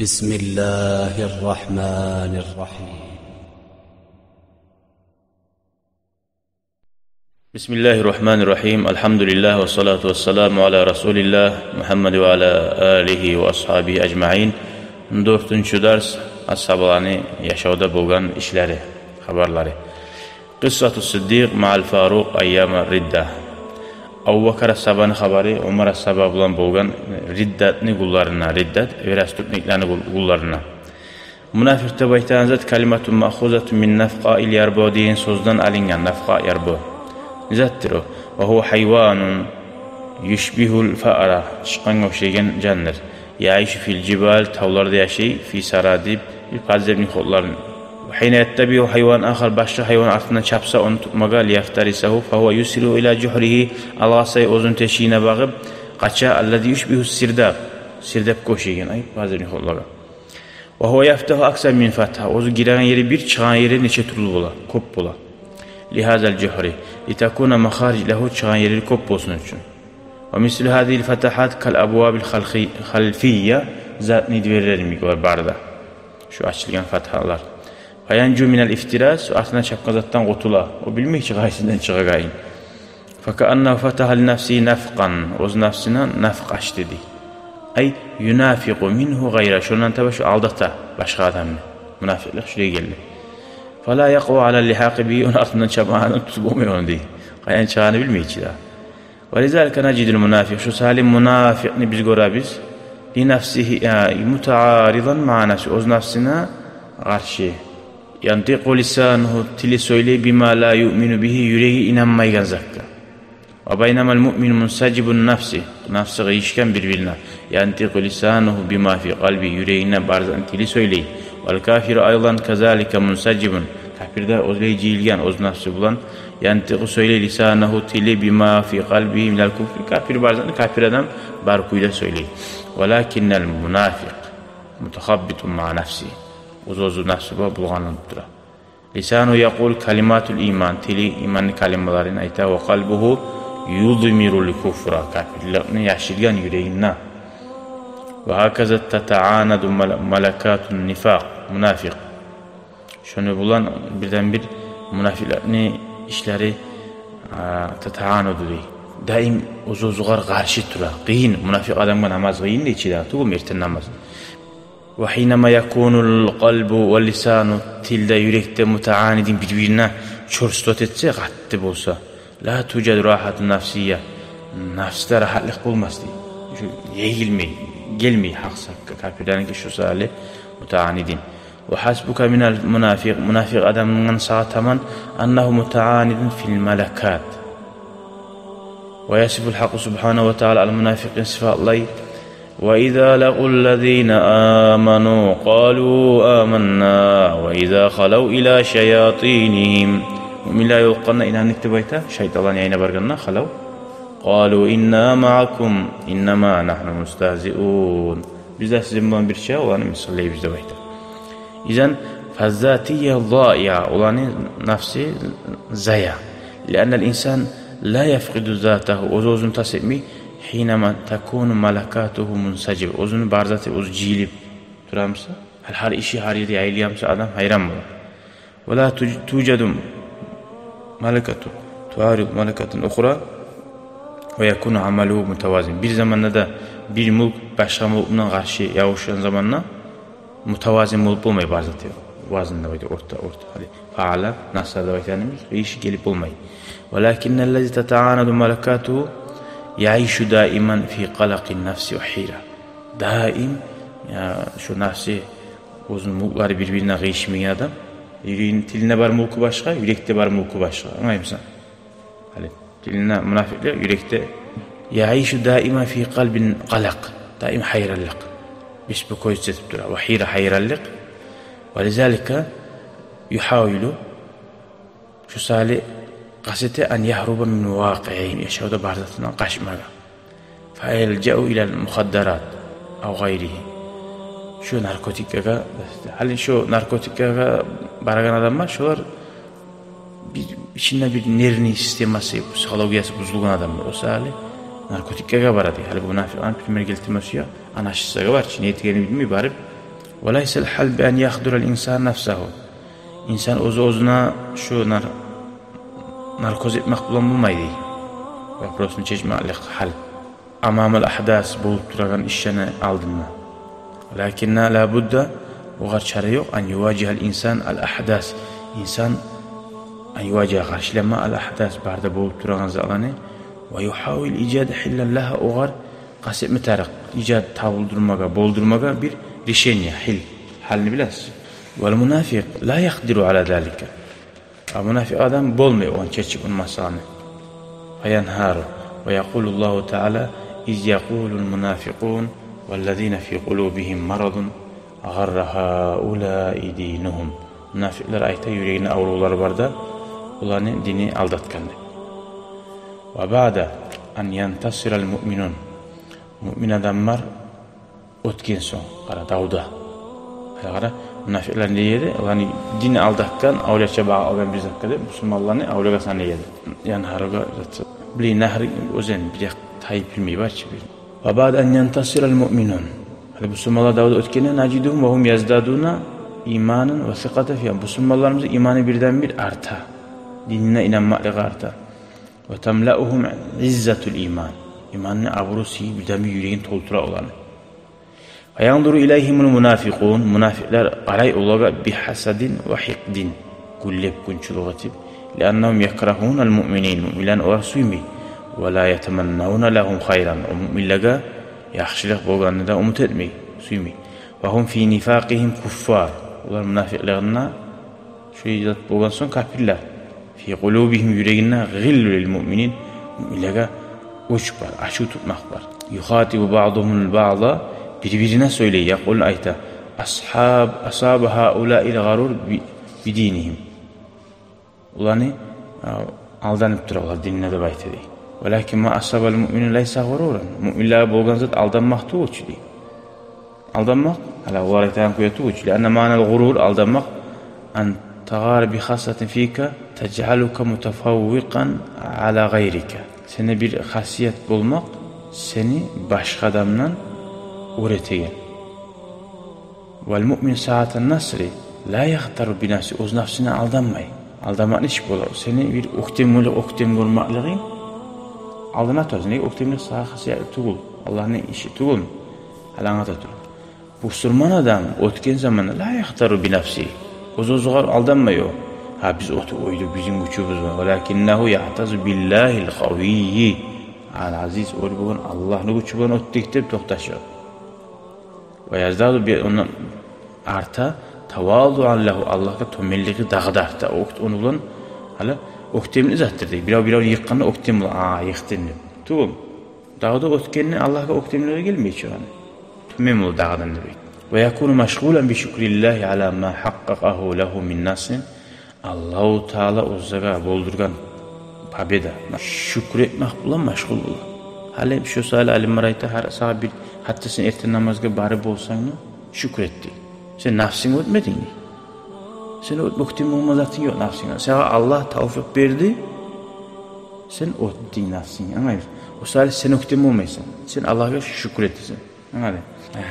بسم الله الرحمن الرحيم بسم الله الرحمن الرحيم الحمد لله والصلاة والسلام على رسول الله محمد وعلى آله وأصحابه أجمعين. 4. ders ashablarını yaşavda bolğan işləri, xabarları. Qıssatu Siddiq ma'al Faruq ayyama ridda. Abu Bakr ashabanı xabari Umar ashaba bilan bolğan riddatni qullarına, riddat verastutniklarni qullarına. Munafiqda baytan zat kalimatun ma'khuzatun min nafqa'il yarbu degan so'zdan alingan. Nafqa yarbu zattir o. Ve huwa hayvanun yushbihul fa'ra, chiqqanga o'xshagan jandir. Yaishu fil jibal, tavlarda yashayy, fi saradib, fazlabni xotlarni. Hina yattabi'u hayvan akhar, boshqa hayvon ortidan chapsa uni tutmaga liyaftarisahu fa huwa yusiru ila juhrihi, alg'asay o'zini teshigina bag'ib qacha alladhi yushbihu sirdab, sirdabga o'xshagan ay fazlabni xotlarga. Ve huwa yaftahu aksar min fatha, o'zi giragan yeri bir, chiqqan yeri necha turli bo'ladi, ko'p bo'ladi. Lihazal juhri litakuna makharij lahu, chiqqan yeri ko'p bo'lsin uchun. Ve misli hadhihi al-fatahat kal abwabil khalfiyya, zatni diverlerimi var barda. Şu açılgan fathalar. Fayancu minel iftiras, aslında çapkazattan qutula. O bilmək ki, qaysindən çıxaqayın. Faka anna fataha li nafsi nafqan, o'z nafsina nafq aç dedi. Ay yunafiqu minhu gayra, şundan tabi şu aldata başqa adamni. Munafiqlik şuraya geldi. Fala yaqwa ala lihaqi bi, onun altından çapağını tutup olmuyor onu deyil. Qayan çağını bilmək ki daha. Ve lizalika nacidul munafiq, şu salim munafiqni biz görəbiz. Li nafsihi mutaaridan ma'a nafsi, o'z nafsina qarşı. Yantiqu lisanuhu, tili söyley bima la yu'minu bihi, yüreği inanmaygan zakka. Ve baynamal mu'minu munsacibun nafsi, nafsı gıyışken birbirine. Yantiqu lisanuhu bima fi qalbi, yüreğine barzan tili söyley. Vel kafiru aylan kazalika munsacibun, kafirde özleyicilgen, öz nafsı bulan. Yantiqu söyley lisanuhu, tili bima fi qalbi minel kufri, kafir barzan, kafir adam barkuyla söyley. Velakinnel munafiq mutahabbitun ma'a nafsi, Uzozu nafsı bulğanlıdır. Lisanu yaqul kalimatul iman, tili imanlı kalimalarını ayta ve kalbuhu yudmirul kufra, kafirliğini yaşılgan yüreğinna. Ve hakaza tata'anadu malakatun nifaq, münafik. Şunu bulan birden bir münafiklerini işleri tata'anadu dey. Daim uzozuğar karşı tura. Qiyin, münafik adamga namaz qiyin de içi da, tuğum erten namaz. Ve hinama yakunul qalbu ve lisanu, tilde yürekte mutaanidin birbirine çörstot etse, qattı bolsa, la tucad rahatun nafsiyya, nafsda rahatlık bulmaz diye. Yeğilmeyi, gelmeyi haqsa, kafirlerin ki şu sali mutaanidin. Ve hasbuka minel munafiq, münafik adamın sağataman annahu mutaanidin fil malakat. Ve yasiful haqqu subhanahu ve ta'ala al-munafiqin sıfatlayı. وَإِذَا لَقُوا الَّذ۪ينَ آمَنُوا قَالُوا آمَنَّا وَإِذَا خَلَوْا إِلَى شَيَاطِينِهِمْ. Müminler yoluklarına inanlıklı bayta, şeytalan yayına barganına خَلَوْا قَالُوا إِنَّا مَعَكُمْ إِنَّمَا نَحْنُ مُسْتَهْزِئُونَ. Bizde sizin bulan bir şey olanı misalleyi bizde bayta. İzen فَالذَّاتِيَّ ضَائِعَ olanı nafsi zaya. لِأَنَّ الْاِنْسَانِ لَا يَفْقِدُ ذَاتَهُ. Uzun tasipmi حينما تكون ملكاته منسجب, özünü barzatı, öz ciyilip duramsa, her işi her yerde yayılayamsa adam hayran olur. Ve la tucadum malakatu tuarib malakatun ukhra ve yakunu amaluhu mutavazin. Bir zamanda da bir mulk başka mulkuna karşı yavuşan zamanla mutavazin mulk olmayı barzatı. Vazında baydı orta. Hadi faala nasarda baytanımız iş gelip olmayı. Velakinnellezi teta'anadu malakatuhu yaishu daiman fi qalaqin nafsi ve hira. Daim ya şu nafsi uzun mulkları birbirine gıyışmayan adam. Yüreğin tiline var mulku başka, yürekte var mulku başka. Anlayayım mısın? Hadi tiline münafikler, yürekte yaishu daiman fi qalbin qalaq. Daim hayrallik. Biz bu koyucu etip durar. Ve hira hayrallik. Ve lizalika yuhavilu şu salih qasete an yahruba min vaqi'in, yaşavda barzatından qaçmaga. Fa yelca'u ila muhaddarat aw gayrihi. Şu narkotikaya, halin şu narkotikaya baragan adamlar, şolar içinde bir nervni sisteması, psikologiyası bozulgan adamlar. O hali narkotikaya baradi. Hali bu munafiqan primer geltirmesi ya, anaşısaga var. Niyetini bilmiyor, barib Velaysel hal bi en yahdurul insan nefsehu. İnsan o'zuna şu narkoz etmek bilan bo'lmaydi. Vaprosunu çekmeklik hal. Amamul ahdas bulup duragan işlerini aldın mı? Lakinna la budda o çare yok an yuvacihal insan al ahdas. İnsan an yuvaciha karşılama al ahdas barda bulup duragan zalani ve yuhavil icad hillan laha oğar kasıp metarak icad tabuldurmaga boldurmaga bir rişenya hil halini bilasiz. Vel münafik la yakdiru ala zalika. Münafik adam bolmuyor on çeçik on masalını. Fayanharu ve yekulullahu Teala iz yekulul münafikun vellezine fi kulubihim maradun garra haulâi dinuhum. Münafikler ayta yüreğine avruları var da ulanın dini aldatkandı. Ve ba'da an yantasiral mu'minun. Mümin adamlar ötken son, kara davda. Kara münafikler ne yedi? Ulanı dini aldatkan, avliyaça bağı algan bir zakkada, Müslümanlarını avliyaçan ne yedi? Yani harga zatı. Bili nahri özen bir tayyip bilmeyi var ki. Ve ba'da an yantasiral mu'minun. Müslümanlar davda ötkene naciduhum ve hum yazdaduna imanın ve sıkata fiyan. Müslümanlarımızın imanı birden bir arta. Dinine inanmakla arta. Ve temla'uhum izzatul iman. İmanını avrusi birden bir yüreğin toltura olanı. Ve yanduru ileyhimul münafikun. Münafikler alay olarak bihasadin ve hikdin. Gullep kunçuluğatib. Leannahum yakrahunal mu'minin. Mü'milen olarak suymi. Ve la yetemennavuna lahum hayran. O mü'minlega yaxşılıq bolğanını da umut etmeyi, suymi. Ve hum fi nifaqihim kuffar. Onlar münafiklerine şu icat bolğan son kafirler. Fi kulubihim yüreğine gillul müminin. Mü'minlega uç var, aşı tutmak var. Yuhatibu ba'duhumul ba'da birbirine söyleyi. Yakul ayta. Asab haulâil garur bidinihim. Ulanı aldanıp durarlar dinine de bayt edeyim. Velakin ma asabal mu'minin laysa gururan. Mü'minler bolgan zat aldanmak tuğuçli. Aldanmak, hala varaytan kuyatu tuğuçli. Anna ma'nal gurur aldanmak an tagar bi hasatin fika tec'aluka mutafavviqan ala gayrika. Sene bir hasiyet bulmak seni başka adamdan üretegen. Vel mu'min sa'atan nasri la yahtaru bi nafsi. Öz nafsine aldanmay. Aldanmak iş bolar. Seni bir oktem olmaklığın aldına tutarız. Ne oktemlik sahası tuğul. Allah'ın işi tuğul mu? Halana tutur. Bu Müslüman adam ötken zamanı la yahtaru bi nafsi. Ozuğar aldanmıyor. Ha biz oydu bizim gücümüz var. Velakinnehu yahtazu billahil kaviyyi. Al-aziz ol bugün Allah'ın gücü bugün öttükte tohtaşıyor. Ve yazdadu bir onun arta tavadu'an lahu Allah'a tömelliği dağda arta. Onu bulan hala oktemini zattırdı. Biraz yıkkanda oktem bulan. Yıktın. Tuğum. Dağda ötkenini Allah'a oktemlere gelmiyor şu an. Tümem ol dağdan demek. Ve yakunu meşgulen bi şükrillahi ala ma haqqaqahu lehu min nasin. Allah-u Teala ozaga boldurgan pabeda. Şükretmek bulan meşgul bulan. Hala şu sahil alim marayta her sağa bir hatta sen erten namazga barib olsan şükretti. Sen nafsini ötmedin mi? Sen ötmektim olmazatın yok nafsine. Sana Allah tavfik verdi. Sen öttün nafsini. Anlayın. O sahil sen ötmektim olmaysan. Sen Allah'a şükrettin. Anladın?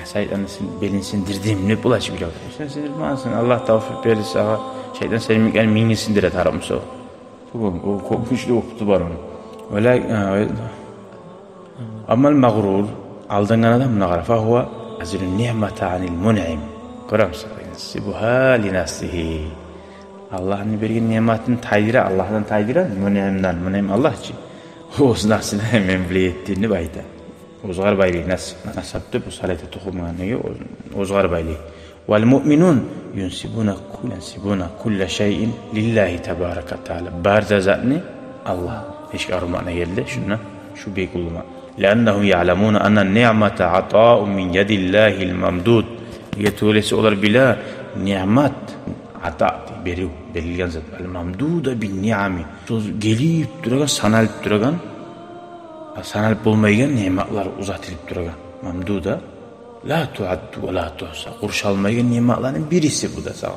Said annesinin belini sindirdim ne bulaşı biliyor. Sen sindirmezsin. Allah tavfik verdi sana. Şeyden senin yani mini sindire taramsa. O kopmuşlu okutu var onu. Öyle amal mağrur aldangan adam ne kadar fahuva azilun ni'mata anil mun'im. Kuramsa. Sibuha li nafsihi. Allah'ın verdiği nimetini taydira Allah'tan taydira mun'imdan. Mun'im Allah için. O nafsine memnuniyetini bayda. Ozgar bayli nasabtı bu salate tohumanı ozgar bayli. Vel mu'minun yunsibuna kulla şeyin lillahi tebaraka taala. Barza zatni Allah. Hiç armağana geldi şuna şu beygulma. Lennehum ya'lemuna anna ni'mete ata'un min yedillahil mamdud. Yetulesi olar bila nimet ata beriu belirgen zat. El mamduda bin ni'ami. Gelip duragan sanalip duragan sanalip olmaygan nimetler uzatılıp duragan. Mamduda la tuaddu ve la tuhsa. Kuruş almaygan nimetlerin birisi bu da sağ.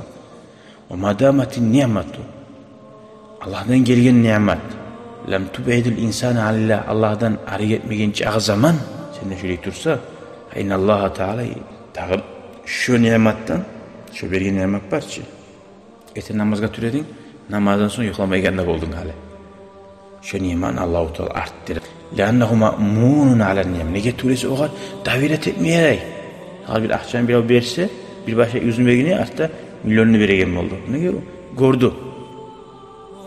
O madamatin nimetu Allah'tan gelgen nimet. Lem tub'idul insana alillah. Allah'tan arı etmegen çağı zaman sen de şöyle dursa innallaha Teala tağır şu nimetden, şu bergen nimet barçı. Eti namazga türedin, namazdan sonra yuxlamaya ganda boldun hali. Şu nimetni Allahu Teala arttırır. Lannehu ma'munun ala nimet. Nege türesi oğar daviret etmeyerek. Hal bir akşam bir berse, bir başka yüzün bergini hatta milyonunu beregen oldu. Nege gördü.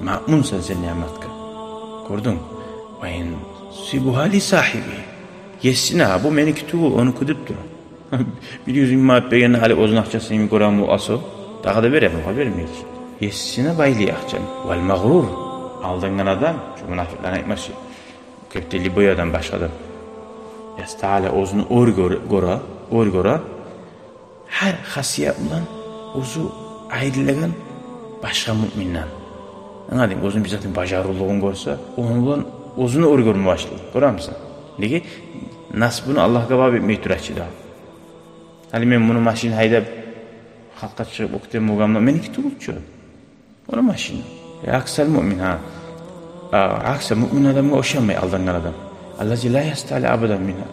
Ma'mun sen nimetka. Gördün. Ayın sibu hali sahibi. Yesin ha, bu meniki tuğul, onu kudip durur. Bir yüzün maat bergen hali ozun akçasını mi koramu aso. Daha da veremem, haberim hiç. Yesine baylı akçam. Vel mağrur. Aldığın adam, şu münafıklarına etmesi. Köfteli boyadan başladım. Yasta'ala ozunu orgora. Her hasiye olan ozu ayrılagan başka müminden. Anladın, ozun bizatin bacarırlığını görse, onun ozunu orgorma başlayır. Görür müsün? Nege? Nasibini Allah'a vaat etmeyi türetçi daha. Hani ben bunu maşin haydab halka çıkıp okudum muğamda, meniki tuğulçu. Onu maşin. Aksal mümin ha. Aksal mümin adamı oşanmay aldangan adam. Allazi la yastali abadan minha.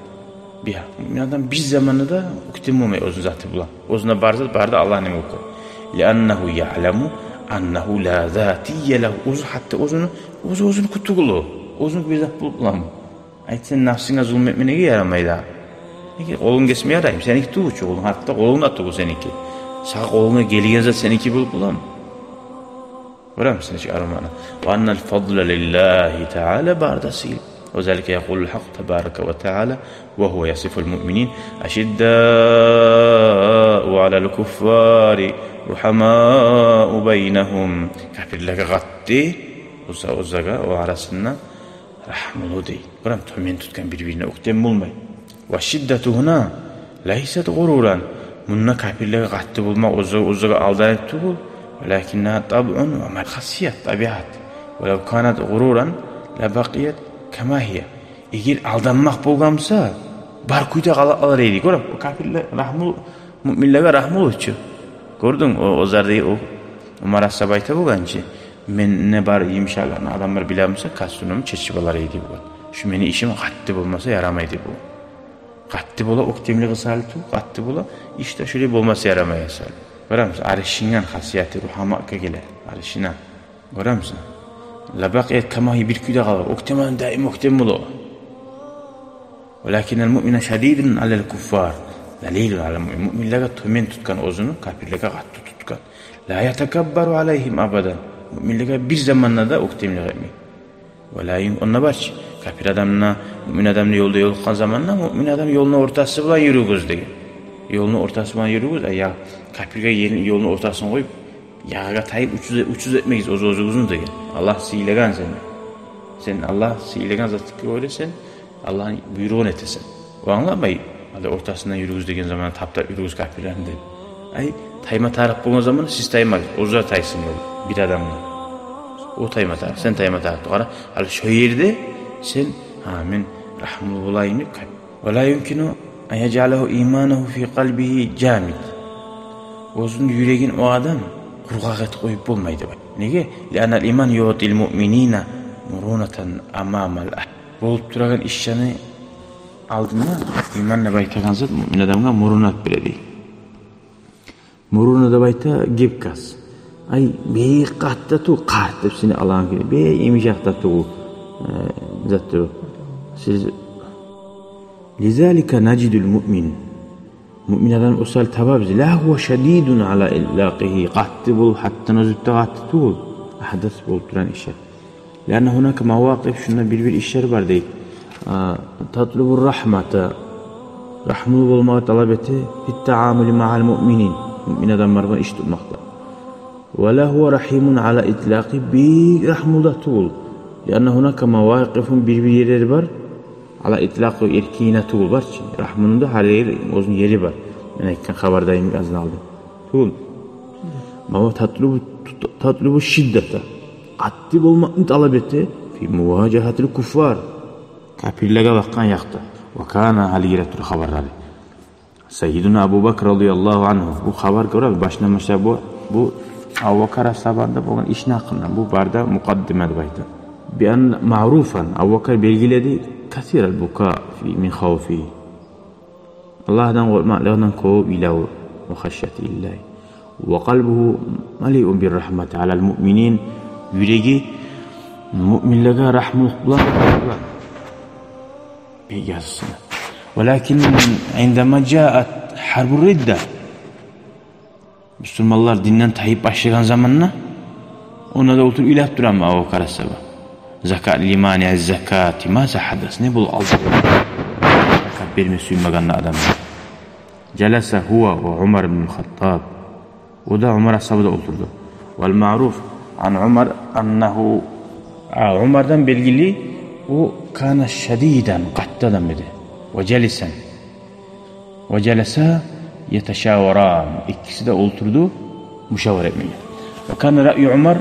Biha. Mümin adam bir zamanı da okudum olmay ozun zatı bulan. Ozuna barda Allah ne okur. Liannehu ya'lemu annehu la zatiyye lehu. Ozu hatta ozunu kutugulu. Ozunu bir zat bulup bulan. Ayet sen nafsına zulmetmene yaramaydı ha. Kolun kesmeye yarayım. Seninki tuğuçu olun. Hatta kolun da tuğu seninki. Sağ koluna geligen zat seninki bulup bulan. Görür müsün hiç aramana? Ve annel fadla lillahi teala ba'dasil. وذلك يقول الحق تبارك وتعالى وهو يصف المؤمنين أشداء على الكفار رحماء بينهم. Kafirlere gattı. Uzaga o arasında rahmulu değil. Görür müsün? Tümen tutkan birbirine oktem bulmay. Ve şiddetu huna leyset gururan. Bununla kafirlere gattı bulmak uzaga aldanıp tuğul. ولكنها طبع وخاصية طبيعة ولو كانت غرورا لبقيت كما هي. Eğer aldanmak bolgamsa bar kuyda alır eydi. Görüp o kafirler rahmul müminlere rahmul uçu. Gördün o zarday o Umar Sabayta bolgançı. Men ne bar yimşalarını adamlar bilamsa kastunumu çeçibalar eydi bu. Şu meni işim gattı bolmasa yaramaydı bu. Gattı bola oktemli gısaltu, gattı bola işte şöyle bolmasa yaramayasal. Görür müsün? Arşinan hasiyeti ruhamakka gelir. Arşinan. Görür müsün? Labaqiyet kamahi bir küde kalır. Okteman daim oktemul o. Velakinel mu'mine şedidun alel kuffar. Dalilun alel mu'min. Müminlere tümen tutkan ozunu, kafirlere gattı tutkan. La yetekabbaru aleyhim abadan. Müminlere bir zamanla da oktemliğe etmeyi. Velayin onunla var ki, kafir adamla, mümin adamla yolda yolukkan zamanla, mümin adam yoluna ortası bulan yürügüz diye. Yolunu ortasından yürüyoruz ya kafirge yolunu ortasına koyup yağa tayıp uçuz etmeyiz ozu uzun diye. Allah silegan seni. Sen Allah silegan zatı öyle sen Allah'ın buyruğunu etesen. O anlamayı. Hadi ortasından yürüyoruz degen zaman tapta yürüyoruz kafirlerinde. Ay tayma taraf bulma zamanı siz taymayız. Ozuza taysın yolu bir adamla. O tayma taraf sen tayma taraf. Doğru. Hadi şu yerde sen amin rahmul olayını kayıp. Vela yumkinu en yecalehu imanehu fi kalbihi camid. Ozun yüreğin o adam kurgak et koyup bulmaydı. Nege? Lianel iman yu'til mu'minina murunatan amamal ah. Bolup duragan işçani aldığında imanla baytagan zat mümin adamga murunat beredi. Murunat da bayta gipkas. Ay bey qatta tu qart hepsini alan gibi. Bey imişaqta tu zatı. Siz لذلك نجد المؤمن مؤمن adam usal tabab la huwa şedidun ala ilaqihi qattibul hatta nazutta qattul ahdas bulturan işler. Lana hunaka mawaqif şunda bir işler var değil. Tatlubur rahmata rahmul olmağı talep etti fit taamül ma'al mu'minin. Mümin adamlarla iş tutmakta. Ve la huwa rahimun ala itlaqi bi rahmulatul. Lana hunaka mawaqifun bir yerleri var. Ala itlaqı erkiğine tuğul var ki rahmanın da her uzun yeri var. Ben ekran haberdayım azını aldım. Tuğul. Ama tatlubu şiddete. Attib olmakını talep etti. Fi muvacahatil kuffar. Kafirlere bakkan yaktı. Ve kana haliretul haberleri. Seyyiduna Abu Bakr radıyallahu anhu. Bu haber görür. Başına mesela bu Abu Bakr sabahında bugün işin hakkında. Bu barda mukaddimet baydı. Bir an ma'rufan. Abu Bakr belgiledi. Kathir el buka min khawfi. Allah'dan korkmaklarından kovup ilavu. وخشية الله وقلبه مليء بالرحمة على المؤمنين يريجي مؤمن لقى رحمة الله بيجازسنا. ولكن عندما جاءت حرب الردة Müslümanlar dinden tayyip başlayan zamanla ona da otur ilah duran mı o karasaba. Zakat limani zakati maza hadas ne bul aldı. Zakat vermesi uymaganlı adamlar. Celese huwa ve Umar ibn Khattab. O da Umar ashabı oturdu. Vel ma'ruf an Umar annehu Umar'dan belgili o kana şediden katlı adam idi. Ve celese yeteşaveran. İkisi de oturdu müşavere etmeye. Ve kana ra'yu Umar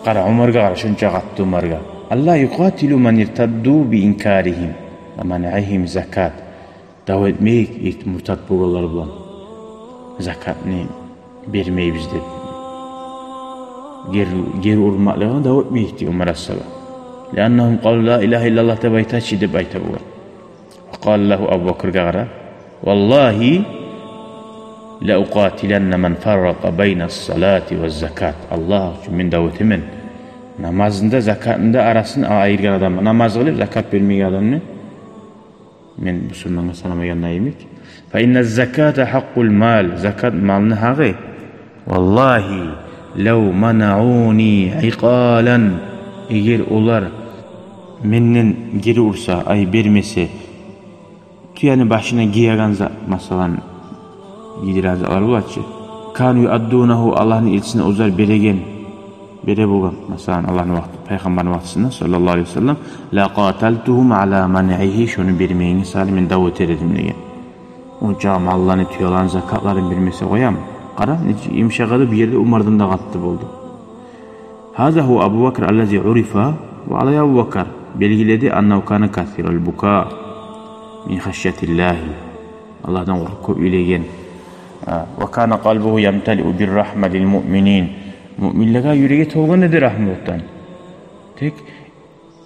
qara Umar'a qarşınca qatdı Umar'a. Allah yuqatilu man irtaddu bi inkarihim ve man'ihim zakat. Davet etmeyik murtad boğalar bulan. Zakatni vermeyiz dedi. Geri urmaklarına davet etmeyik diyor Umar as-Sabah. Lannahum qalu la ilahe illallah tabayta çidib ayta bu. Ve qala lahu Abu Bakr qara vallahi la uqatilenne men farraqa beyne salati ve zakat. Allah için min davetimin namazında zakatında arasını ayırgan adam, namaz kılıp zakat vermeyen adamını men Müslüman'a sanamayan neyimik? Fe inne zekate hakkul mal, zakat malını hakkı. Vallahi lev mana'uni iqalan, eğer onlar menden geri ursa, ay vermesi, tüyanı başına giyaganza, masalan, gidirazlar bulatçı. Kanu yuaddunahu Allah'ın ilçisine uzar beregen, bere bulan, masalan Allah'ın vakti, Peygamber'in vaktisinde sallallahu aleyhi ve sellem, la qataltuhum ala man'ihi, şunu vermeyini salimin davet ededim diye. O cam Allah'ın tüyalan zakatların vermesi koyam. Qara, imşaqadı bir yerde Umar'dan da qattı buldu. Hâzâ hu Abu Bakr allazi urifa ve alay Abu Bakr belgiledi annahu kana kathirul buka min haşyetillahi. Allah'tan korkup ülegen. Ve kana qalbuhu yemteli'u bir rahme lil mu'minin. Müminlere yüreği tolgan nedir rahmetten? Tek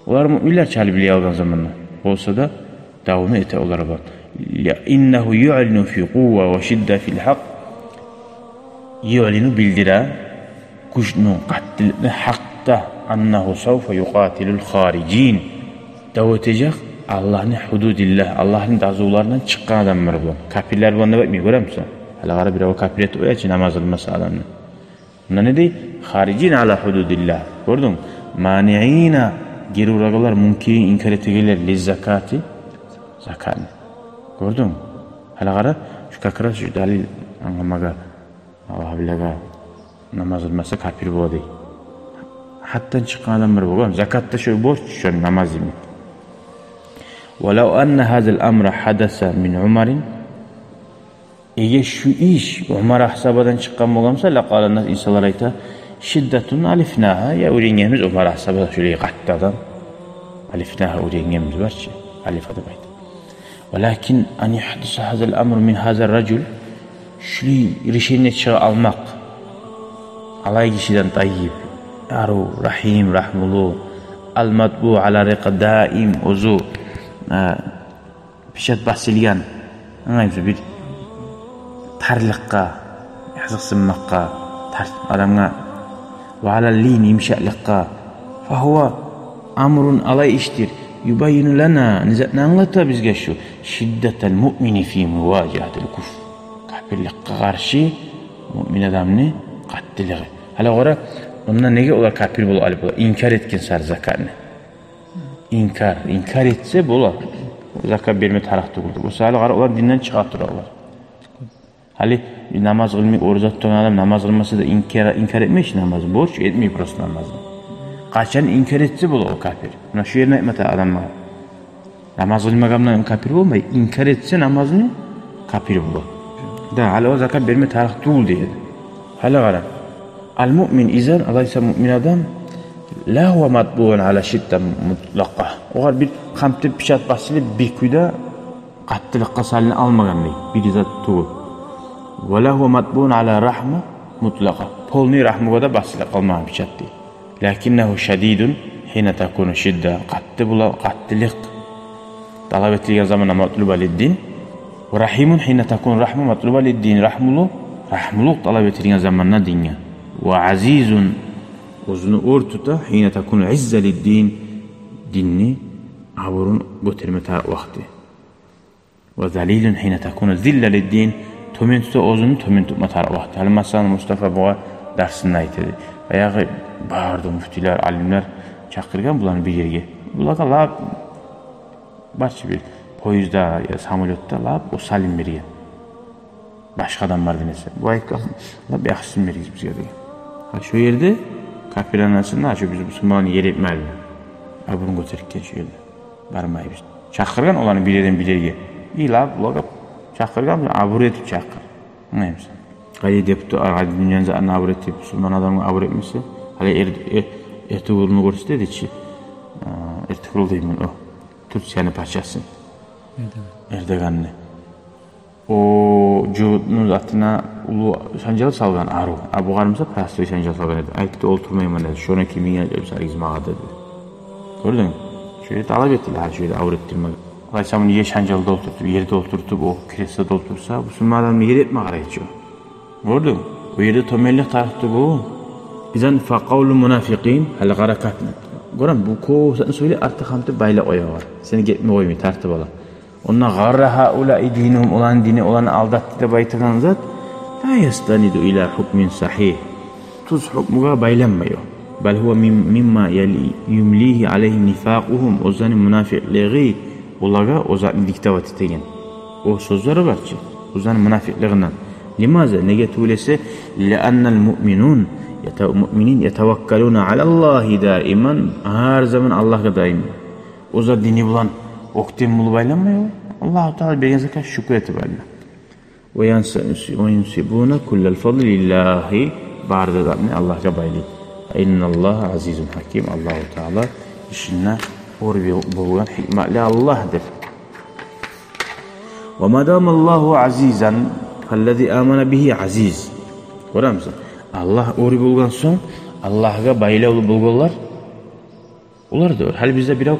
onlar müminler çalı bile algan zamanla. Olsa da devam ete onlara bak. İnnehu yu'linu fi kuvve ve şidde fil hak. Yu'linu bildire kuşnu kattilini hakta annehu savfe yuqatilul haricin. Davetecek Allah'ın hududillah, Allah'ın dazularından çıkan adamlar bu. Kafirler bu anda bakmıyor, görüyor musun? Hala gara bir o kafiret o için namaz kılması adamlar. Bunda ne değil? Haricin ala hududillah. Gördün mü? Mani'ina geri uğrağılar, münkirin inkar etegeler li zakati. Zakat. Gördün mü? Hala gara şu kakıra şu dalil anlamaga Allah bilaga namaz kılması kafir bu değil. Hatta çıkan adamlar bu. Görüyor musun? Zakatta şöyle borç şu namaz yemek. وَلَوْ أَنَّ هَذَا الْأَمْرَ حَدَثَ مِنْ عُمَرٍ Eğer şu iş Umar ahsabadan çıkan olamsa laqalanlar insanlar ayta şiddetun alifnaha ya öğrengemiz Umar ahsabadan şöyle qattı adam alifnaha öğrengemiz var ki alif adı bayt. Walakin an yahdisa hazal amr min hazal racul şuli rişine çığa almak alay kişiden tayyib aru rahim rahmulu al matbu ala riqa daim uzu pişat bahsilgan anlayımsa bir tarliqqa, yazıqsınmaqqa, adamga ve alallin imşaqliqqa fahuva amrun alay iştir. Yubayinu lana, nizatni anlatır bizge şu şiddetel mu'mini fi muvacahatil kufr. Kafirliqqa qarşı mu'min adamni qattiliği. Hala qara, ondan nege olar kafir bolup alıp olar? İnkar etkin sar zakatni. İnkar etse bolar. Zakat verme tarafta kurdu. Bu sahile qara olar dinden çıkartırlar. Hali bir namaz kılmayı oruç tutan adam namaz kılması da inkar etmiş namazı. Borç etmiyor burası namazı. Kaçan inkar etse bulu o kafir. Buna şu yerine etmedi adamlar. Namaz kılmakamdan kafir olmayı inkar etse namazını kafir bulu. Da hala o zakat verme tarafta ol diye. Hala qara. Al mu'min izan adaysa mu'min adam la huwa matbu'un ala şiddet mutlaqa. O bir kamtı pişat basılı bir kuyda qattılıqqa salini almagan deydi. Bir zat tuğu. وَلَهُ مَطْبُونَ عَلَى رَحْمَةٍ مُطْلَقًا Polni rahmuga da basılı kalmayan bir çat değil. لَكِنَّهُ شَد۪يدٌ حِينَ تَكُونُ شِدَّةً Qattılık talep ettiği zaman matluba liddin. وَرَحِيمٌ حِينَ تَكُونُ رَحْمَةً matluba liddin. Rahmulu rahmuluk talep ettiğin zamanla dinle. Ve azizun özünü or tuta hine takunu izzelid din dinni aburun götürme vakti. Ve zalilun hine takunu zillelid din tömen tuta özünü tömen tutma vakti. Hal masalan Mustafa buğa dersinde aytedi. Ayağı bağırdı müftüler, alimler çakırgan bulanı bir yerge. Bulaga lab başka bir poyuzda ya samolyotta lab o salim biriye. Başka adam var denese. Bu ayık lab yaxşısın biriyiz bizge degan. Şu yerde kafiranın arasında şu biz Müslümanı yer etmeli. Abun götürürken şu yerde barmayız. Çakırgan olanı bir yerden bir yerge. İyi lab bulaga çakırgan abur etip çakır. Neymiş? Hali deputu arada dünyanın zaten abur etip Müslüman adamın abur etmesi. Hali Ertuğrul'unu gösterdi ki Ertuğrul değil mi o? Türkiye'nin paşası. Erdoğan'ı. O Cud'un zatına ulu şancalı salgan aru. Abu Garımsa prastı şancalı salgan dedi. Ayıkta oturmayayım dedi. Şuna kimin gelirse izmağa dedi. Gördün mü? Şöyle talep ettiler. Şöyle avur ettirmek. Alaysa bunu ye şancalıda oturtup, yerde oturtup, o kiresde oturtursa bu sünma adamı yer etme karayıcı. Gördün mü? O yerde tomellik tarafta bu. İzan faqavlu munafiqin hal garakat. Görün bu ko'sani söyle artık hamtı bayla oya var. Seni gitme koymuyor tartib ala. Onna garra haula idinum olan dini olan aldattı da baytırgan zat la yastanidu ila hukmin sahih. Tuz hukmuga baylanmıyor. Bel huwa mimma yumlihi aleyhi nifaquhum o zani munafiqliği olaga o zani diktavat etegen. O sözleri var ki o zani munafiqliğinden. Limaza nege tulese li'annal mu'minun Mü'minin yetevekkaluna alallahi daiman her zaman Allah'a daim. O zaman dini bulan oktem bulu baylanmıyor. Allah-u Teala bir yazıka şükür etibarıyla. Ve yansibuna kullel fadli lillahi barda da Allah'a bayli. İnnallah azizun hakim. Allah-u Teala işine orbi bulunan hikmetli Allah'dır. Ve madamallahu azizan fellezi amana bihi aziz. Görür musun? Allah orbi bulgan son Allah'a bayla olup bulganlar olar da hal bizde bir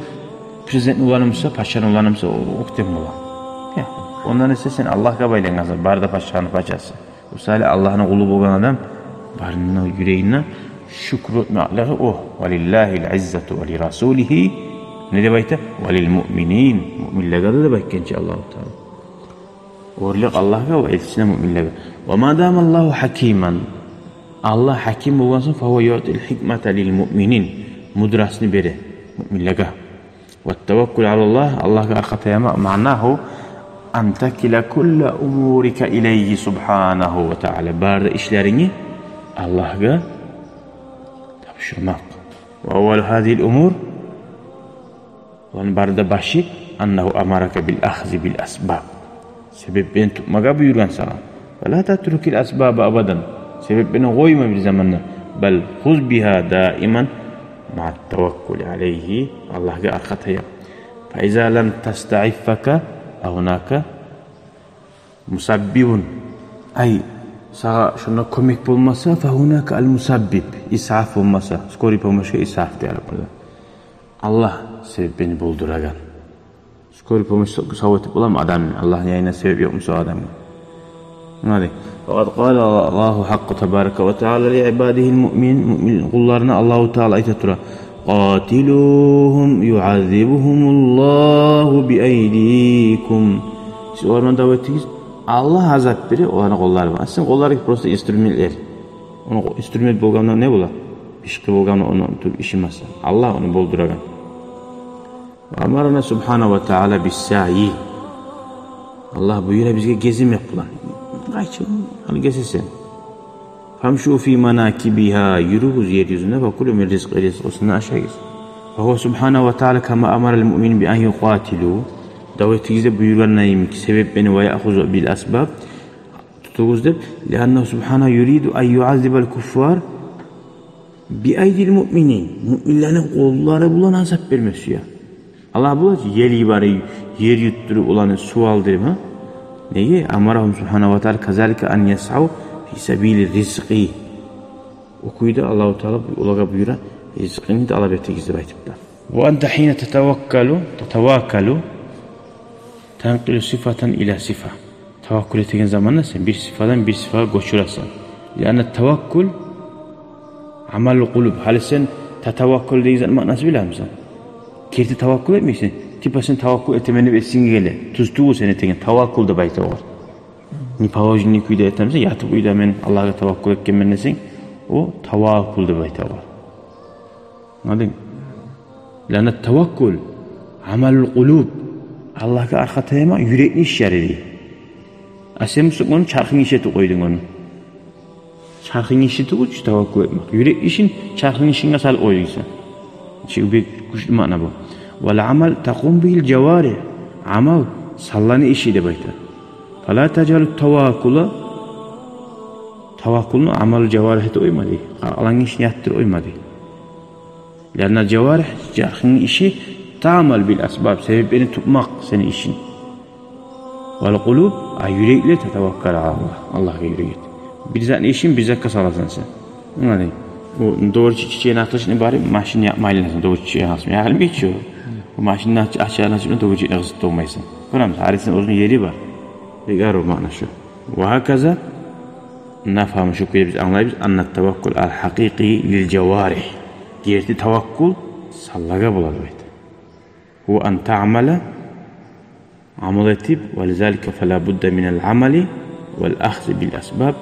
prezident ulanımsa, paşanın ulanımsa oktem olan. Ya, ondan ise sen Allah'a baylan barda paşanın paçası. Bu sayede Allah'ın kulu bulgan adam barının yüreğinden şükretme Allah'a o. Velillahil izzetu ve li rasulihi ne de bayta? Velil mu'minin. Müminlere de bakkenci Allah-u Teala. Orlik Allah'a ve elçisine müminlere. Ve madamallahu hakiman Allah hakim olgansın فَهُوَ يُعْتِ الْحِكْمَةَ لِلْمُؤْمِنِينَ mudrasını beri müminlere. وَالتَّوَكُّلُ عَلَى اللّٰهِ Allah'a arkatayama manahu أَنْ تَكِلَ كُلَّ أُمُورِكَ إِلَيْهِ سُبْحَانَهُ وَتَعَالَى barda işlerini Allah'a tapşırmak. وَاَوَّلُ هَذِهِ الْأُمُورِ onun barda başı أَنَّهُ أَمَرَكَ بِالْأَخْزِ بِالْأَسْبَابِ sebep beni tutmaka buyurgan sana. وَلَا تَتْرُكِ الْأَسْبَابَ أَبَدًا sebebini koyma bir zamanla. Bel huz biha daiman ma'at tevekkül aleyhi Allah'a arkataya. Fa iza lam tastaiffaka hunaka musabbibun ay sana şuna komik bulmasa fa hunaka al musabbib isaf olmasa skori olmasa isaf der burada. Allah sebebini bulduragan. Skori olmasa savet bulam adam Allah yayına sebep yokmuş o adam. Hadi. Fakat qala Allahu haqqu tebaraka ve teala li ibadihi'l mu'min kullarına Allahu Teala aytetura qatiluhum yu'azibuhumullahu bi aydikum. Siz orman davetiniz Allah azap biri onların kolları var. Sizin kolları prosta instrumentler. Onu instrument bolganda ne bola? Pişki bolganda onu işimez. Allah onu bolduragan. Amarna subhanahu ve teala bis-sa'i. Allah buyuruyor bizge gezim yapılan. Kaçın, hani gezesen. Famşu fi manakibiha yürüyüz yeryüzünde ve kulü min rizqi aşağı gez. Ve huve subhanahu ve teala kama amarel mu'minin bi an yuqatilu. Davetinizde buyurulan neyim ki sebep beni ve ya'khuzu bil asbab. Tutuguz de liannehu subhanahu yuridu an yu'azzibel kuffar bi aydil mu'minin. Müminlerin kolları bulan azap vermesi ya. Allah bular ki yer ibari yer yutturup olanı su aldırır mı? Neye? Amarahum subhanahu ve teala kazalike an yes'av fi sabili rizqi. Okuydu Allah-u Teala olaga buyura rizqini de alabette gizli baytıplar. Ve ente hine tetevakkalu tanqilu sifatan ila sifa. Tavakkul ettiğin zaman sen bir sifadan bir sifaya koşurasın. Yani tavakkul amal kulub. Hali sen tavakkul dediğin zaman nasıl bilir misin? Kerti tavakkul etmiyorsun. Tipa sen tavakkul etmeni etsin gele. Tuztuğu sen ettiğin tavakkul da bayta var. Ni pavajini kuyda etmemse yatıp uyda men Allah'a tavakkul etken nesin? O tavakkul da bayta var. Anladın mı? Yani tavakkul amal kulub. Allah'a arka tayama yürekli iş yararı. Sen mutlaka onun çarkın işeti koydun onu. Çarkın işeti uç tavakkul etmek. Yürek işin çarkın işine sal koyduysa. Çünkü bir güçlü mana bu. Vel amal takum bil cevari. Amal sallanı işi de bayta. Fala tecalut tavakkula. Tavakkulunu amal cevarihete uymadı. Alan işini yattır uymadı. Yani cevarih çarkın işi tamal bil asbab. Sebebini tutmak senin işin. Vel kulub yürekle tetevakkal Allah. Allah'a yürek. Bir zaten işin bir zakka salasın sen. Anladın? O doğru çiçeğin atışını bari maşin yapmayla nasıl doğru çiçeğin asma. Ya halbuki hiç yok. Bu maşinin aşağı nasıl doğru çiçeğin asıp doğmaysın. Görüyor musun? Harisin uzun yeri var. Bekar o mana şu. Ve hakaza nafhamı şu kuyuya biz anlayabiliriz. Annat tevakkul al hakiki lil cevarih. Gerti tevakkul sallaga buladı. Hu an ta'amala amal etip ve lezalike fela budda minel amali vel ahzi bil asbab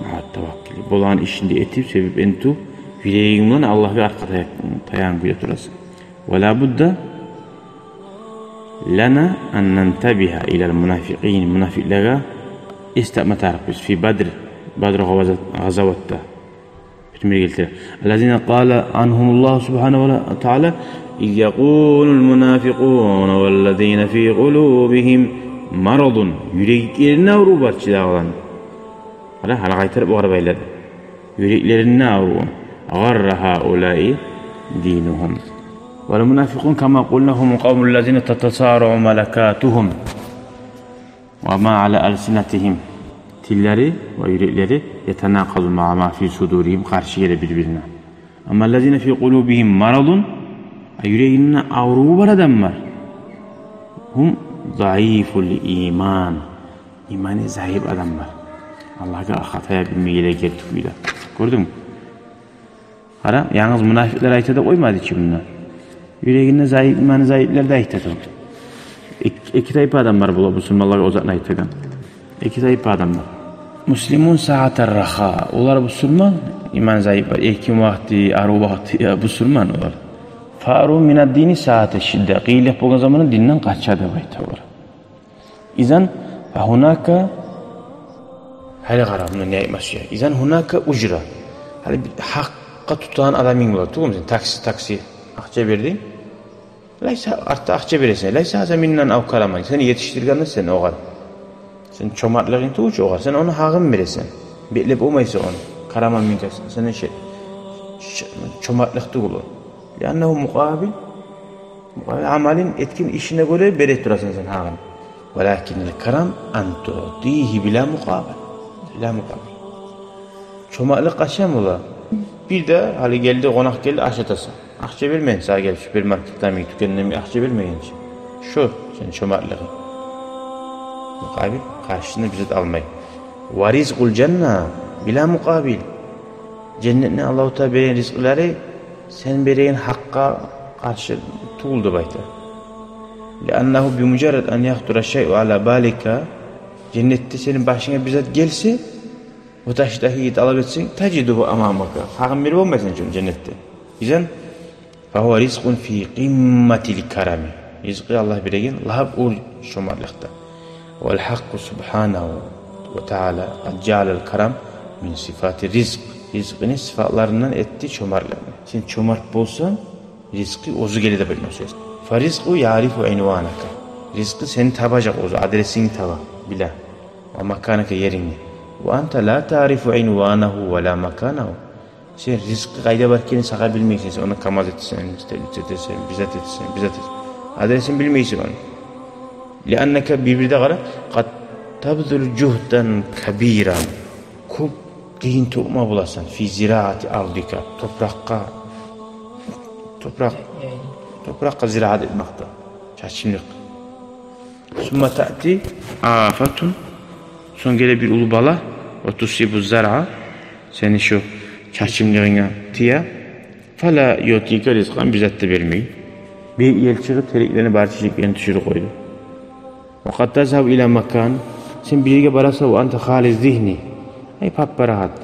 ma'at tevakkuli. Bolan işinde etip sebep entu yüreğinden Allah'a arka tayan güya durasın. Ve la budda lana an nantabiha ilal munafiqin. Munafiqlara istama tarifimiz fi Badr gazavatta. Bitmeye geldi. Allazina qala anhumullah subhanahu ve taala İz yaqulul munafiqun vellezina fi qulubihim maradun. Yüreklerine ağrı var çilağlan. Hala kaytarıp o arabayla. Yüreklerine ağrı. Garra haulai dinuhum. Vel munafiqun kama qulnahum kavmul lezina tetasara'u melekatuhum. Ve ma ala alsinatihim. Tilleri ve yürekleri yetenakalu ma fi sudurihim. Karşı gelir birbirine. Ama lezina fi qulubihim maradun. Yüreğine ağrı var adam var. Hum zayıful iman. İmanı zayıf adam var. Allah'a hataya bilmeyle gerçeküyle. Gördün mü? Hara yalnız münafıklar ayette koymadı ki bunlar. Yüreğine zayıf, imanı zayıflar da ayette. İki tayfa adam var bu Müslümanlar uzakına ayette. İki tayfa adam var. Müslüman saater raha. Onlar Müslüman iman zayıf var. Ekim vakti, arı vakti ya Müslüman onlar. Faru minad dini saate şiddet. Qiyileh bu zamanın dinden kaçadı bayta var. İzan hunaka hala qarabını ne yapması ya? İzan hunaka ujra. Hala hakka tutan adamın var. Tuğum sen taksi akçe verdin. Laysa artı akçe verirsen. Laysa haza minnen av karaman. Seni yetiştirganın sen o kadar. Sen çomartlığın tuğuç o kadar. Sen onu hağın verirsen. Beklep olmaysa onu. Karaman minkasin. Senin çomartlık tuğulu. Lannehu mukabil amalin etkin işine göre beret durasın sen hağın. Velakinil karam antu'tihi bila mukabil. Bila mukabil. Çomaklık kaçan ola. Bir de hali geldi konak geldi aşatasın. Akçe vermeyin sağ gel süpermarketten mi tükenine mi akçe vermeyin. Şu sen çomaklığı. Mukabil karşısında bize almayın. Varizqul cennet bila mukabil. Cennetine Allah-u Teala veren rızkları sen bereyin hakka karşı tuğuldu bayta. Leannahu bimucarred an yahtura şey'u ala balika. Cennette senin başına bizzat gelse o taştahi talep etsin teciduhu amamaka. Hakkın biri olmasın çünkü cennette. İzan fahuve rizqun fi qimmatil karami. Rizqi Allah bireyin lahab ur şomarlıkta. Vel hakku subhanahu ve teala acalel karam min sifati rizq. Rizqini sıfatlarından etti çomarlarını. Sen çomart bolsan rizqi ozu geli de bilmezsin. Fa rizqu ya'rifu inwanaka. Rizqi seni tabacak ozu adresini taba bila. Ve makanaka yerini. Ve anta la ta'rifu inwanahu ve la makanahu. Sen rizqi kayda varken sakal bilmeysin. Sen onu kamaz etsen, bizzat etsen. Adresini bilmeysin onu. Liannaka birbirde kala kad tabdul cuhdan kabiran. Kub qiyin to'qma bulasan fi ziraati ardika toprakqa ziraat etmoqda. Chachimliq. Summa ta'ti afatun Son gele bir ulu bala ve tusibu zar'a seni şu kaçımlığına tiya fala yutika rizqan bizzat da vermeyin. Bir yel çıkıp teriklerini barçıcıklarını düşürü koydu. Ve kad tazhabu ila makan sen bir yere barasa ve anta haliz zihni ay papparahat.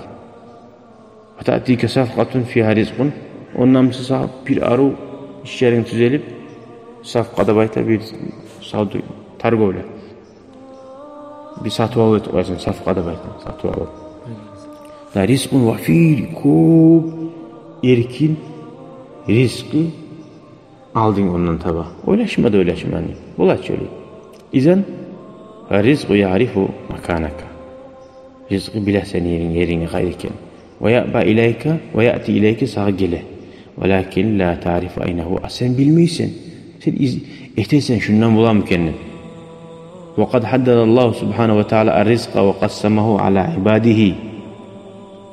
Ve ta'tika safqatun fiha rizqun ondan mısır bir aru işlerin düzelip safqada bayta bir savdu targovla. Bir satı alıp olasın safqada bayta satı alıp. Da rizqun vafir kub erkin rizqi aldın ondan taba. Oylaşma da oylaşma yani. Bulaç öyle. İzen rizqu ya'rifu makanaka. Rizqi bile senin yerini gayrıken. Ve ya'ba ileyke ve ya'ti ileyke sağa gele. Velakin la ta'rifu aynehu. Sen bilmeysen. Sen ehteysen şundan bulam kendin. Ve kad haddadallahu subhanahu ve ta'ala ar-rizqa ve qassamahu ala ibadihi.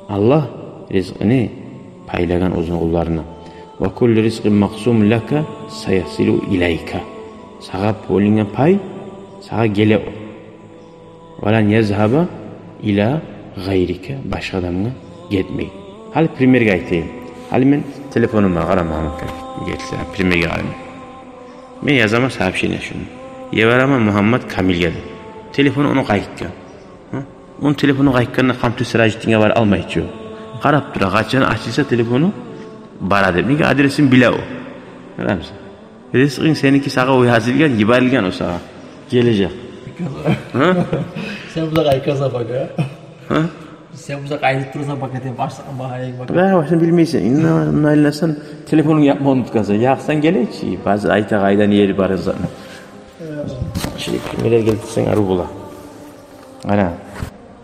Allah rizqini paylagan o'zini qullarına. Ve kullu rizqin maqsum laka sayasilu ileyka. Sağa bo'lingan pay sağa gele. Ve lan yazhaba ila gayrika başka adamga gitmeyin. Hal primerga aytayım. Hal men telefonuma qaramam. Gelse primerga qarayman. Men yazama сообщение şunu. Yevarama Muhammed Kamil'ge. Telefonu onu qayıkkan. Onun telefonu qayıkkanına qamtu sirajtinga var almayçı. Qarab tura qaçan açılsa telefonu bara deb. Nega adresin bila o. Göramiz. Rizqing seniki sağa o yazılgan, yuborilgan o sağa. Gelecek. Sen buza qaykasa bak ha. Sen buza qayıp tursa bak deb başlagan bahayang bak. Başını bilmeysen. İnna ilnasan telefonunu yapma unutkasa. Yaqsan geleçi. Bazı ayta qaydan yeri bar zaten. Neler getirsen arı bula. Ana.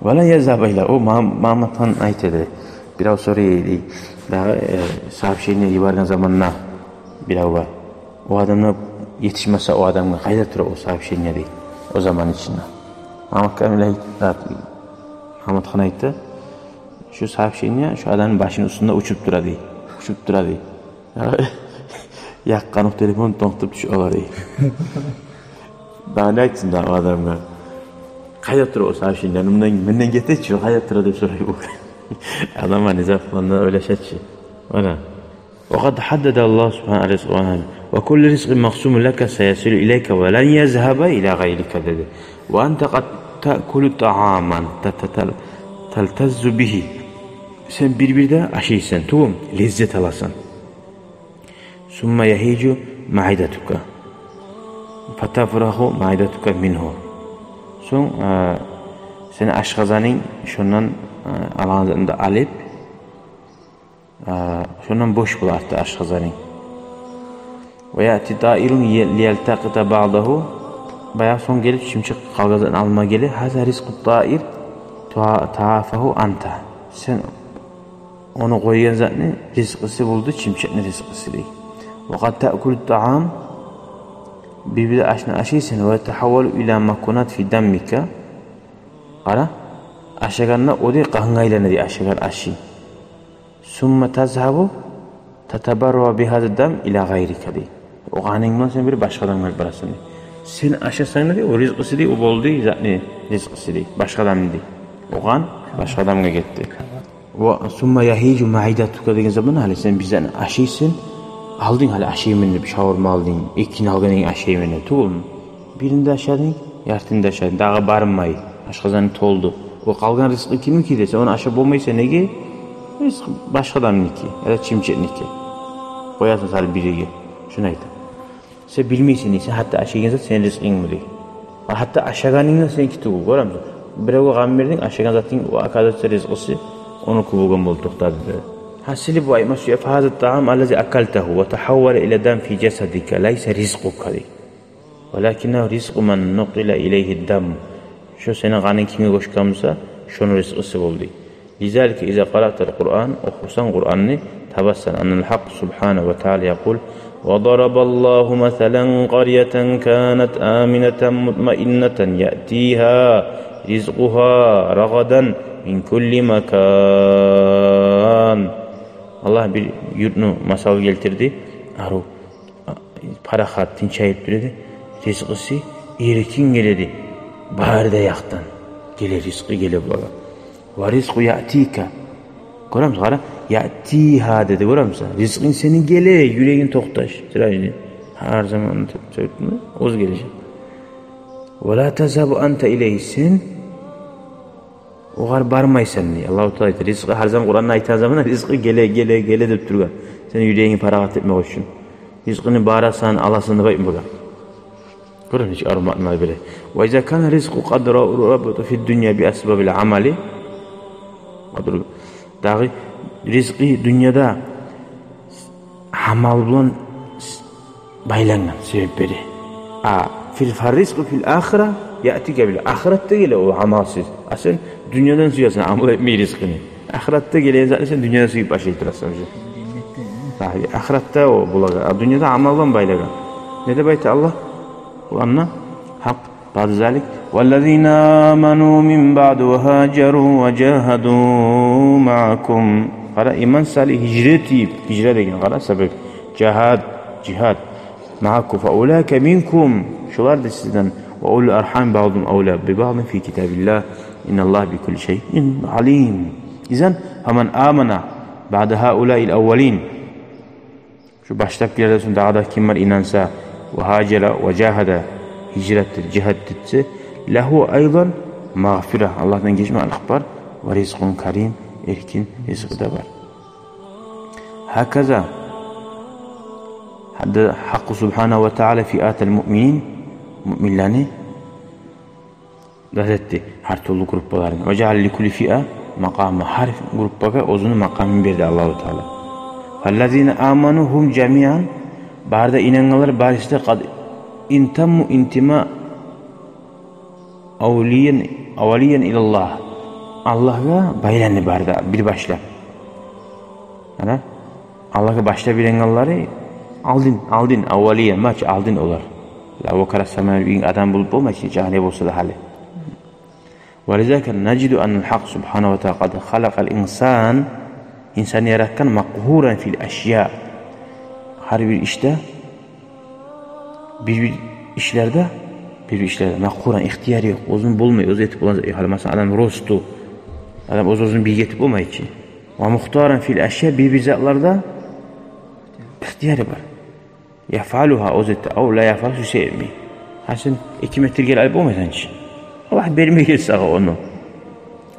Valla yazabıyla o Mahmut'tan aytedi. Biraz sonra daha сообщение yuvarlan zamanına biraz var. O adamla yetişmezse o adamla kayda tura o сообщение değil. O zaman içinde. Mahmut Kamil'e Mahmut Han aytdı. Şu сообщение şu adamın başının üstünde uçup dura değil. Uçup dura değil. Yakkan o telefonu tontup düşüyor ola değil. Daha ne aytsın daha o adamlar? Kayda tura o сообщение. Menden getir kayda tura deyip soruyor bu. Adama nizam falanlar öyle şeyçi. Ona. وقد حدد الله سبحانه رزقه وكل رزق مقسوم لك سيصل إليك ولن يذهب إلى غيرك dedi. وأنت قد تأكل طعاما تلتز به. Sen bir de aşıysan, tamam, lezzet alasan. ثم يهيج معدتك فتفرغ معدتك منه. Son sen aşkazanın şundan alanında alıp şundan boş bul artık aşkazanın. Ve yati dairun liyeltaqita ba'dahu. Bayağı son gelip şimşek kavgazan alma geli. Haza rizqut dair taafahu anta. Sen onu koyuyan zaten rizqısı buldu, şimşekli rizqısı değil. Ve kad ta'kulu ta'am bir de aşıysan ve tehavvalu ila makunat fi dammika. Ara aşaganna o değil qahngaylanı diye aşagan aşı. Summa tazhabu tatabarru bihadad dam ila gayrika diye. O qaningdan sen bir başkadan mal barasın. Sen aşasan diye o rizqısı değil o boldu zaten rizqısı değil başkadan değil. O qan başkadan gitti. Ve summa yahicu maidatuka degan zaman hali sen bizden aşıysın. Aldın hali aşıyımını bir şavurma aldın. İkini aldın aşıyımını tuğulun. Birinde aşadın, yartında aşadın. Dağa barınmayı. Aşkazanı toldu. O kalgan rizqi kimiki dese onu aşağı bulmaysa nege? Rizq başkadanınki ya da çimçekniki. Koyasın sal birige. Şunu ayta. Sen bilmeysin neyse hatta aşağı gençse senin rizqin mi değil. Hatta aşağıganınla seninki tuğul. Görür müsün? Bir o gammirdin aşağıgan zaten o akadatsa rizqısı onu kubuğun bulduk tabi. Hasili bu ayma suya fahazat ta'am allazi akaltahu ve tahawwala ila dam fi jasadika laysa rizquka li. Walakinnahu rizqu man nuqila ilayhi dam. Şu senin kanın kime koşkamsa şunun rizqısı oldu. Lizalike iza qara'tal Kur'an okusan Kur'an'ı tabassan annal hak subhanahu ve ta'ala yaqul وضرب الله مثلا قرية كانت آمنة مطمئنة يأتيها رزقها رغدا min kulli makan. Allah bir yurtunu masal geltirdi. Aru parahat tinçayıp durdu. Rizqısı erkin geledi. Barda yaqtan. Gele rizqi gele bulaga. Ve rizqu ya'tika. Görüyor musun? Qara, ya'tiha dedi, görüyor musun? Rizqin senin gele, yüreğin toqtaş. Sirayini. Her zaman söyledin mi? Oz gelecek. Ve la tezhabu ente ileyhi, sen oğar barmaysan diye. Allah-u Teala aytır. Rizqi her zaman Kur'an'da aytan zaman rizqi gele dep durgan. Sen yüreğini paragat etmek için. Rizqini barasan, alasan da bayım burada. Görün hiç armatma böyle. Ve izâ kana rizqu qad rabata fi dunya bi asbabil amali. Dağı rizqi dünyada amal bilan baylangan sebepleri. Fil rizqu fil ahire ya'tika bil ahirette gele o amalsız. Aslında dünyadan suyasan amal etmeyi rizqini. Ahirette gelen zaten sen dünyada suyup başlaytırsın. Ahirette o bulaga. Dünyada amaldan baylagan. Ne de baytı Allah? Kur'an'na hak bazı zalik. وَالَّذِينَ آمَنُوا مِنْ بَعْدُ وَهَاجَرُوا وَجَاهَدُوا مَعَكُمْ. Qara iman salih hicret deyip, hicret degan qara sebep. Cihad. Ma'akum fa ulaka minkum. Şular da sizden. Ve ul arham ba'dum awla bi ba'd fi kitabillah. İnnallah bi kulli şeyin alim. İzen hemen amana ba'da haula'il evvelin. Şu baştakilerden sonra dağda kim var inansa ve hacera ve cahada hicrettir, cihad etse lehu aydan mağfirah. Allah'tan geçme al-akbar ve rizqun karim, erkin rizqı da var. Hakaza Hakkı Subhanahu ve Teala fi atel mu'minin, müminlerini gazetti her türlü gruplarını. Ve ceal li kulli fi'a makamı, her grupaga özünün makamını verdi Allah-u Teala. Fellezine amanu hum cemiyan, barda inananlar barışta kad intammu intima avliyen ilallah. Allah'a baylanı barda bir başla. Yani Allah'a başla bilenanları aldın avliyen maç aldın olar. La o karasamel bir adam bulup olmaz ki cahil olsa da hali. ولذلك نجد أن الحق سبحانه وتعالى قد خلق الإنسان İnsanı yaratkan makhuran fil eşya. Her bir işte bir işlerde makhuran ihtiyarı yok. Uzun bulmuyor. Uzun etip olan mesela adam rostu. Adam uzun bilgi etip olmayı için. Ve muhtaran fil eşya bir zatlarda ihtiyarı var. Yafaluha uzette av la yafalu şeymi. Hasan 2 metre gel alıp olmayan için. Allah vermeye gelirse onu.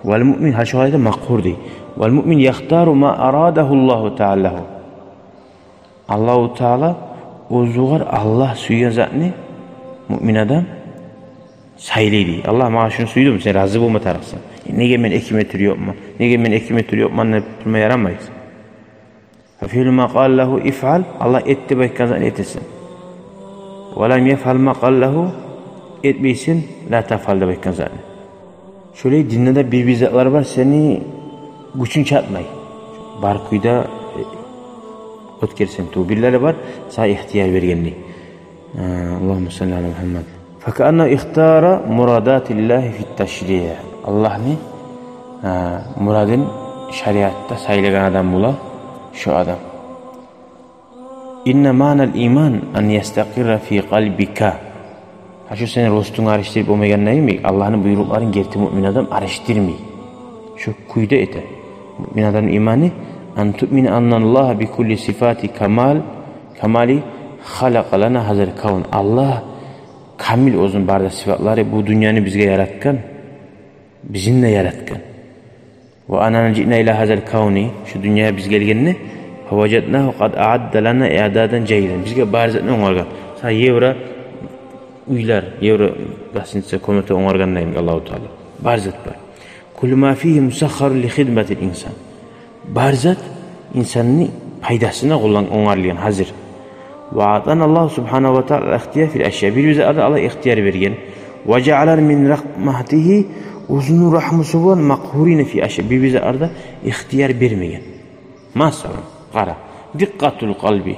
Vel mümin ha şu halde makhur değil. Vel mümin yahtaru ma aradahullahu Teala. Allahu Teala ozuğar Allah suyan zatni mümin adam saylıydı. Allah maaşını suydu mu sen razı olma tarafsan. Ne men 2 metre yok mu? Ne men 2 metre yok mu? Ne yapmaya yaramayız. Fefil ma qal lahu if'al. Allah etti bakazan etsin. Ve lem yef'al ma qal lahu etmeysin la tafal da bakazan. Şöyle dinlede bir bizatlar var seni güçün çatmay. Barkuyda ötkersen tu birileri var sana ihtiyar vergenli. Allahümme salli ala Muhammed. Fekâna ihtara muradatillahi fit teşriye. Allah ne? Muradın şeriatta sayılagan adam bula. Şu adam. İnne ma'nal iman en yestakirra fi kalbika. Şu senin rostunu araştırıp olmayan ne mi? Allah'ın buyruklarını gerti mümin adam araştırmıyor. Şu kuyda ete. Mümin adamın imanı en tu'mine annallaha bi kulli sifati kamali halaka lana hazır kavun. Allah kamil uzun barda sıfatları bu dünyanı bizge yaratkan. Bizimle yaratkan. Ve anana ci'na ila hazır kavni. Şu dünyaya biz gelgenini فَوَجَدْنَاهُ قَدْ اَعَدَّ لَنَا اِعْدَادًا جَيْدًا. Bizge barizatını onargan. Sa yevra uylar, yevra gasinse komite onargan neyim Allah-u Teala. Barizat var. كُلُّ مَا فِيهِ مُسَخَّرُ لِخِدْمَةِ الْاِنْسَانِ. Barizat insanın paydasına onarlayan hazır. وَعَطَنَ اللّٰهُ سُبْحَانَهُ وَتَعَالَى اِخْتِيَا فِي الْاَشْيَا. Bir bize Allah ihtiyar vergen. وَجَعَلَرْ مِنْ رَحْمَهْتِهِ uzun rahmusu var makhurine fi aşya. Bir bize arada ihtiyar vermeyen. Mesela qara. Dikkatul kalbi.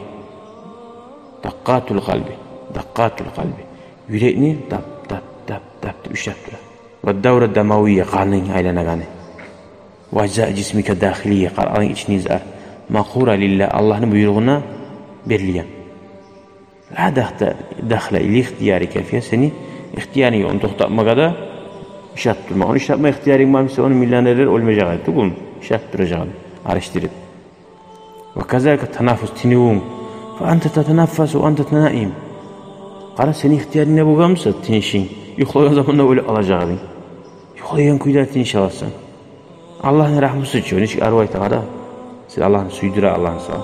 Dakkatul kalbi. Yüreğini dap işlettir. Ve davra damaviyye kanın aylanagani. Ve ajza cismike dahiliye kanın içini zar. Makhura lillah Allah'ın buyruğuna berliyen. La dakhla ili ihtiyari kefiye seni ihtiyari onu toxtatmağa da iş yaptırma. Onu iş yapma ihtiyarın varsa onu milyonerler olmayacak. Değil iş yaptıracağım. Araştırıp. Ve kazalika tenaffüs tinivun. Fe ente tetenaffasu ente tenaim. Qara seni ihtiyarın ne bulgamsa tinişin. Yuxlayan zamanda öyle alacaksın. Yuxlayan kuyda tiniş alasın. Allah'ın rahmeti için hiç arvayta qara. Siz Allah'ın suydura Allah'ın sağ.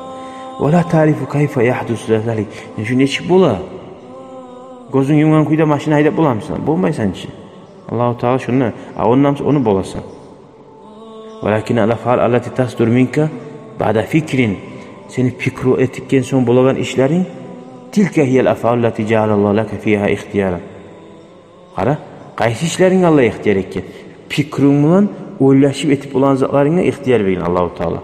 Ve la tarifu kayfa yahdusu zalik. Şu ne çık bula? Gözün yumgan kuyda maşina haydap bulamsan. Bulmaysan için. Allah-u Teala şunu, ondan sonra onu bulasan. Velakin al-afal allati tasdur minka ba'da fikrin. Seni fikru ettikten son bulagan işlerin tilke hiyel afal allati ja'alallahu laka fiha ihtiyara. Qara, qaysi işlerin Allah ihtiyar etken. Fikrin bilan o'ylashib etib bulan zatlaringga ihtiyar bergan Alloh taolo.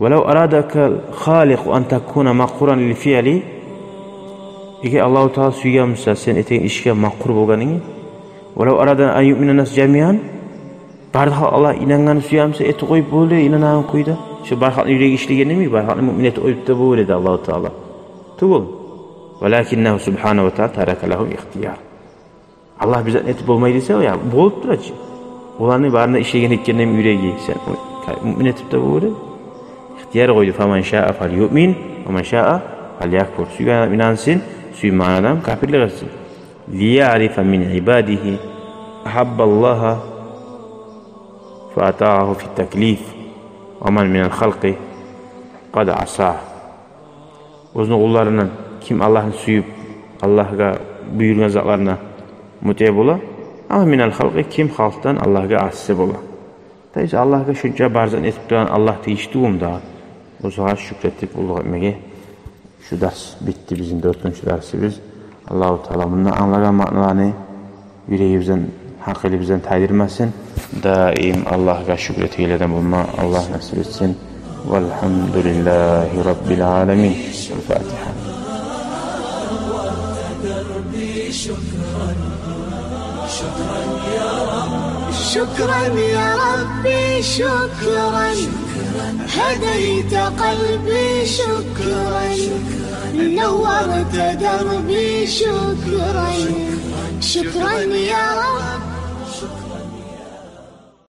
Walau aradaka khaliq an takuna maqquran lil fi'li. Eğer Alloh taolo suygansa sen etgan ishga maqqur bo'lganing, walau arada an yu'mina nas jami'an barhal Allah inangani suyamsa eti qo'yib bo'ldi, inanan qo'ydi. Shu barhalning yuragi ishlaganimi, barhalning mu'minati o'yibdi bo'ldi Alloh taolo. Tugul. Walakinnahu subhanahu wa ta'ala taraka lahum ikhtiyar. Allah bize etib bo'lmaydi desa, ya bo'lib turadi. Ularning barına ishlagan ekkandan yuragi sen mu'min etibdi bo'ldi. İhtiyar qo'ydi. Faman sha'a falyu'min va man sha'a falyakfur. Suygan inansin, suymanadan kafirlik qilsin. Liya'rifa min ibadihi ahabballaha fa'ata'ahu fi taklif wa man min al-khalqi qad asah. O'zini qo'llaridan kim Allohni suyib, Allohga buyurgan zatlarına muti bo'la, ama min al-khalqi kim xalqdan Allohga asi bo'la. Deysiz Allohga shuncha barzan etib turgan Allah deyishdiğimda o zaman şükretip ulug'atmaga şu ders bitti bizim 4. dersimiz. Alloh taolo bundan anlagan ma'nolarni yuragimizdan, haqimizdan taydirmasin. Daim Allohga shukr etganlardan bo'lma. Alloh nasib etsin. Valhamdulillahi robbil alamin. Al-Fatiha. شكرا يا ربي شكرا هديت قلبي شكرا نورت دربي شكرا شكرا يا رب